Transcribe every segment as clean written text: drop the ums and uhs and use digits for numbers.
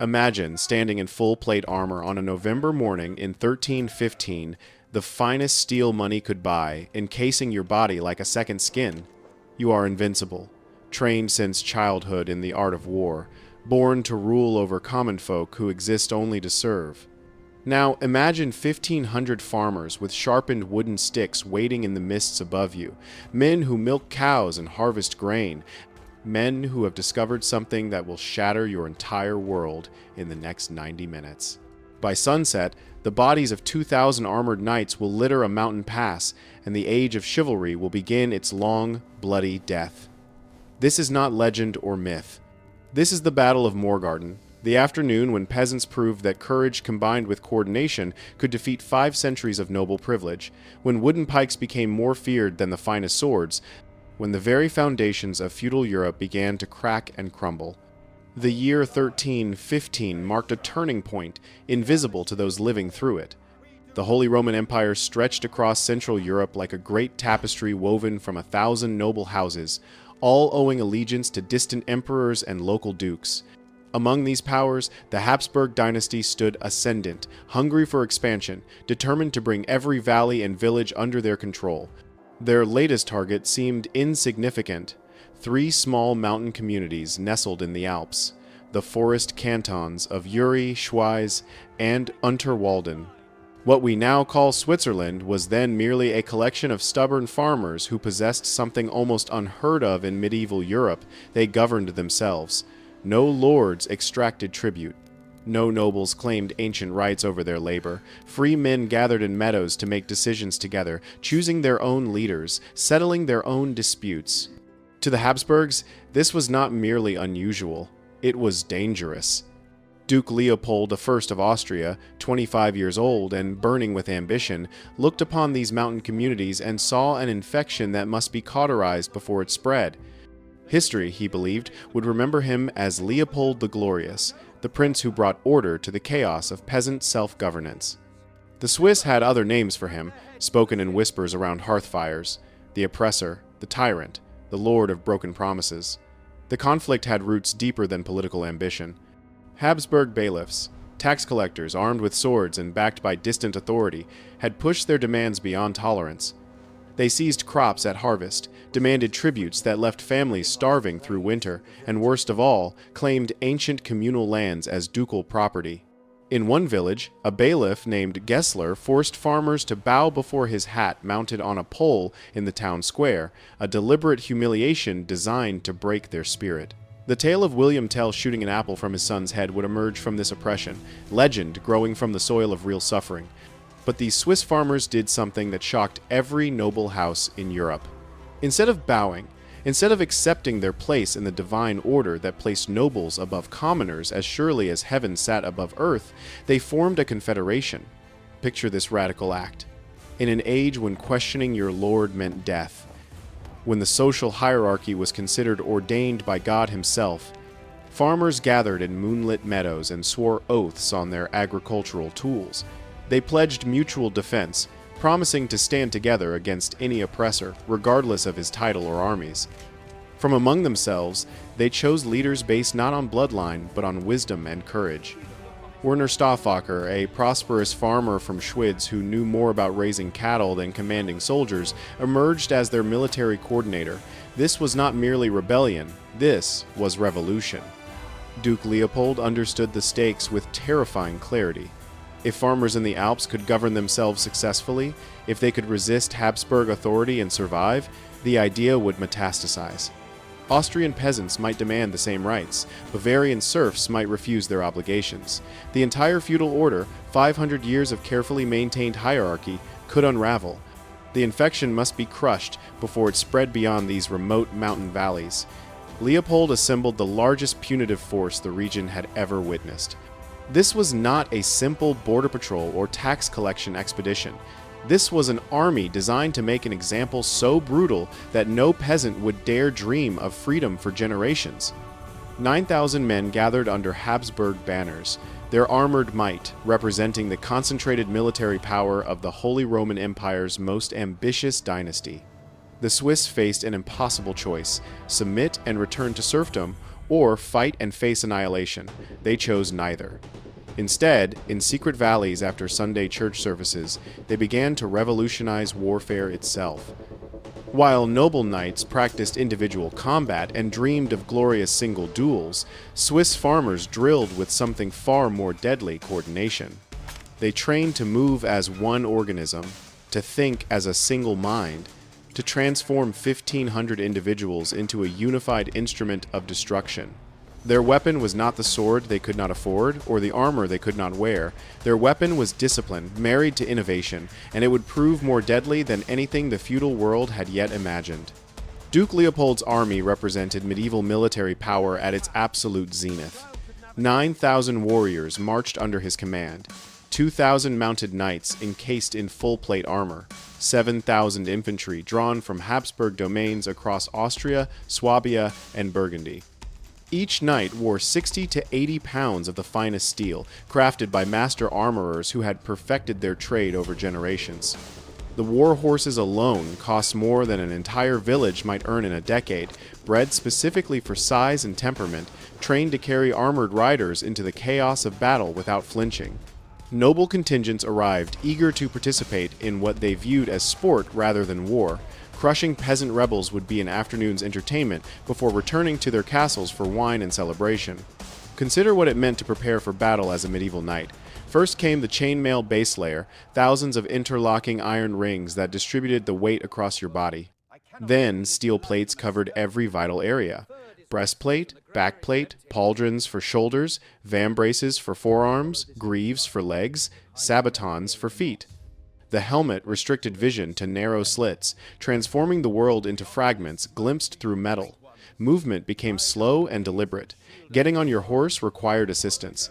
Imagine standing in full plate armor on a November morning in 1315, the finest steel money could buy, encasing your body like a second skin. You are invincible, trained since childhood in the art of war, born to rule over common folk who exist only to serve. Now imagine 1,500 farmers with sharpened wooden sticks waiting in the mists above you, men who milk cows and harvest grain, men who have discovered something that will shatter your entire world in the next 90 minutes. By sunset, the bodies of 2,000 armored knights will litter a mountain pass, and the age of chivalry will begin its long, bloody death. This is not legend or myth. This is the Battle of Morgarten, the afternoon when peasants proved that courage combined with coordination could defeat 5 centuries of noble privilege, when wooden pikes became more feared than the finest swords, when the very foundations of feudal Europe began to crack and crumble. The year 1315 marked a turning point, invisible to those living through it. The Holy Roman Empire stretched across Central Europe like a great tapestry woven from 1,000 noble houses, all owing allegiance to distant emperors and local dukes. Among these powers, the Habsburg dynasty stood ascendant, hungry for expansion, determined to bring every valley and village under their control. Their latest target seemed insignificant: 3 small mountain communities nestled in the Alps, the forest cantons of Uri, Schweiz, and Unterwalden. What we now call Switzerland was then merely a collection of stubborn farmers who possessed something almost unheard of in medieval Europe: they governed themselves. No lords extracted tribute. No nobles claimed ancient rights over their labor. Free men gathered in meadows to make decisions together, choosing their own leaders, settling their own disputes. To the Habsburgs, this was not merely unusual, it was dangerous. Duke Leopold I of Austria, 25 years old and burning with ambition, looked upon these mountain communities and saw an infection that must be cauterized before it spread. History, he believed, would remember him as Leopold the Glorious, the prince who brought order to the chaos of peasant self-governance. The Swiss had other names for him, spoken in whispers around hearth fires: the oppressor, the tyrant, the lord of broken promises. The conflict had roots deeper than political ambition. Habsburg bailiffs, tax collectors armed with swords and backed by distant authority, had pushed their demands beyond tolerance. They seized crops at harvest, demanded tributes that left families starving through winter, and worst of all, claimed ancient communal lands as ducal property. In one village, a bailiff named Gessler forced farmers to bow before his hat mounted on a pole in the town square, a deliberate humiliation designed to break their spirit. The tale of William Tell shooting an apple from his son's head would emerge from this oppression, legend growing from the soil of real suffering. But these Swiss farmers did something that shocked every noble house in Europe. Instead of bowing, instead of accepting their place in the divine order that placed nobles above commoners as surely as heaven sat above earth, they formed a confederation. Picture this radical act. In an age when questioning your lord meant death, when the social hierarchy was considered ordained by God himself, farmers gathered in moonlit meadows and swore oaths on their agricultural tools. They pledged mutual defense, promising to stand together against any oppressor, regardless of his title or armies. From among themselves, they chose leaders based not on bloodline, but on wisdom and courage. Werner Stauffacher, a prosperous farmer from Schwyz who knew more about raising cattle than commanding soldiers, emerged as their military coordinator. This was not merely rebellion, this was revolution. Duke Leopold understood the stakes with terrifying clarity. If farmers in the Alps could govern themselves successfully, if they could resist Habsburg authority and survive, the idea would metastasize. Austrian peasants might demand the same rights. Bavarian serfs might refuse their obligations. The entire feudal order, 500 years of carefully maintained hierarchy, could unravel. The infection must be crushed before it spread beyond these remote mountain valleys. Leopold assembled the largest punitive force the region had ever witnessed. This was not a simple border patrol or tax collection expedition. This was an army designed to make an example so brutal that no peasant would dare dream of freedom for generations. 9,000 men gathered under Habsburg banners, their armored might representing the concentrated military power of the Holy Roman Empire's most ambitious dynasty. The Swiss faced an impossible choice: submit and return to serfdom, or fight and face annihilation. They chose neither. Instead, in secret valleys after Sunday church services, they began to revolutionize warfare itself. While noble knights practiced individual combat and dreamed of glorious single duels, Swiss farmers drilled with something far more deadly: coordination. They trained to move as one organism, to think as a single mind, to transform 1,500 individuals into a unified instrument of destruction. Their weapon was not the sword they could not afford, or the armor they could not wear. Their weapon was discipline, married to innovation, and it would prove more deadly than anything the feudal world had yet imagined. Duke Leopold's army represented medieval military power at its absolute zenith. 9,000 warriors marched under his command, 2,000 mounted knights encased in full-plate armor, 7,000 infantry drawn from Habsburg domains across Austria, Swabia, and Burgundy. Each knight wore 60 to 80 pounds of the finest steel, crafted by master armorers who had perfected their trade over generations. The war horses alone cost more than an entire village might earn in a decade, bred specifically for size and temperament, trained to carry armored riders into the chaos of battle without flinching. Noble contingents arrived, eager to participate in what they viewed as sport rather than war. Crushing peasant rebels would be an afternoon's entertainment before returning to their castles for wine and celebration. Consider what it meant to prepare for battle as a medieval knight. First came the chainmail base layer, thousands of interlocking iron rings that distributed the weight across your body. Then steel plates covered every vital area. Breastplate, backplate, pauldrons for shoulders, vambraces for forearms, greaves for legs, sabatons for feet. The helmet restricted vision to narrow slits, transforming the world into fragments glimpsed through metal. Movement became slow and deliberate. Getting on your horse required assistance.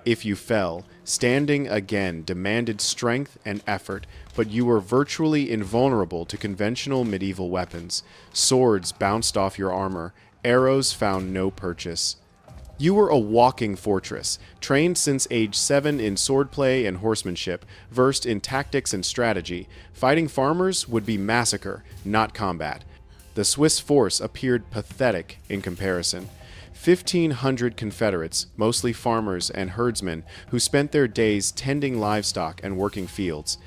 If you fell, standing again demanded strength and effort, but you were virtually invulnerable to conventional medieval weapons. Swords bounced off your armor. Arrows found no purchase. You were a walking fortress, trained since age 7 in swordplay and horsemanship, versed in tactics and strategy. Fighting farmers would be massacre, not combat. The Swiss force appeared pathetic in comparison. 1,500 Confederates, mostly farmers and herdsmen, who spent their days tending livestock and working fields.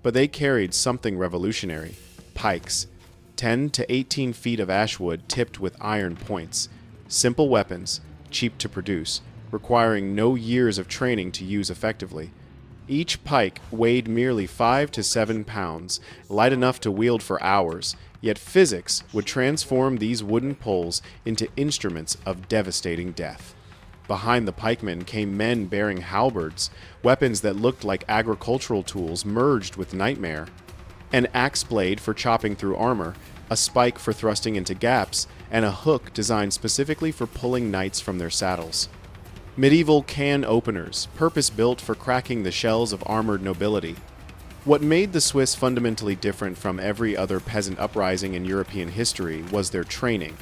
But they carried something revolutionary: pikes. 10 to 18 feet of ashwood tipped with iron points. Simple weapons, cheap to produce, requiring no years of training to use effectively. Each pike weighed merely 5 to 7 pounds, light enough to wield for hours, yet physics would transform these wooden poles into instruments of devastating death. Behind the pikemen came men bearing halberds, weapons that looked like agricultural tools merged with nightmare. An axe blade for chopping through armor, a spike for thrusting into gaps, and a hook designed specifically for pulling knights from their saddles. Medieval can openers, purpose-built for cracking the shells of armored nobility. What made the Swiss fundamentally different from every other peasant uprising in European history was their training.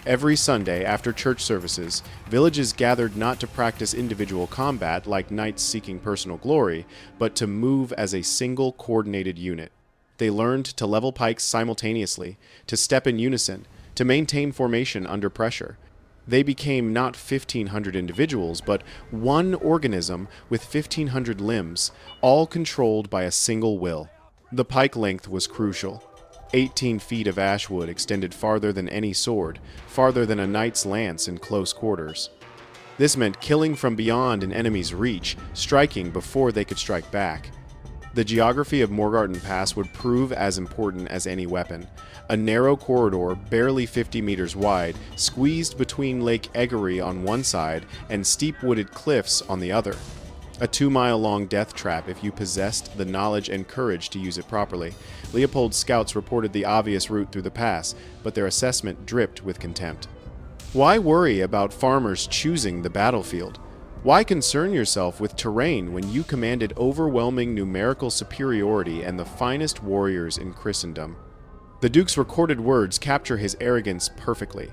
Every Sunday after church services, villages gathered not to practice individual combat like knights seeking personal glory, but to move as a single coordinated unit. They learned to level pikes simultaneously, to step in unison, to maintain formation under pressure. They became not 1,500 individuals, but one organism with 1,500 limbs, all controlled by a single will. The pike length was crucial. 18 feet of ashwood extended farther than any sword, farther than a knight's lance in close quarters. This meant killing from beyond an enemy's reach, striking before they could strike back. The geography of Morgarten Pass would prove as important as any weapon. A narrow corridor, barely 50 meters wide, squeezed between Lake Egery on one side and steep wooded cliffs on the other. A 2-mile-long death trap if you possessed the knowledge and courage to use it properly. Leopold's scouts reported the obvious route through the pass, but their assessment dripped with contempt. Why worry about farmers choosing the battlefield? Why concern yourself with terrain when you commanded overwhelming numerical superiority and the finest warriors in Christendom? The Duke's recorded words capture his arrogance perfectly.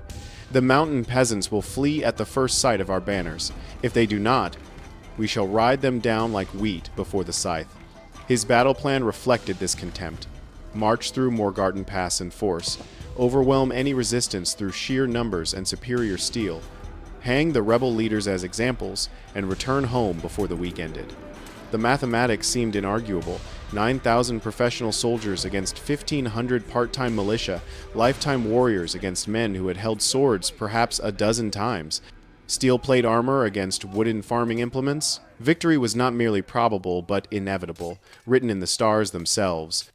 The mountain peasants will flee at the first sight of our banners. If they do not, we shall ride them down like wheat before the scythe. His battle plan reflected this contempt. March through Morgarten Pass in force, overwhelm any resistance through sheer numbers and superior steel, hang the rebel leaders as examples, and return home before the week ended. The mathematics seemed inarguable. 9,000 professional soldiers against 1,500 part-time militia, lifetime warriors against men who had held swords perhaps a dozen times, steel plate armor against wooden farming implements. Victory was not merely probable, but inevitable, written in the stars themselves.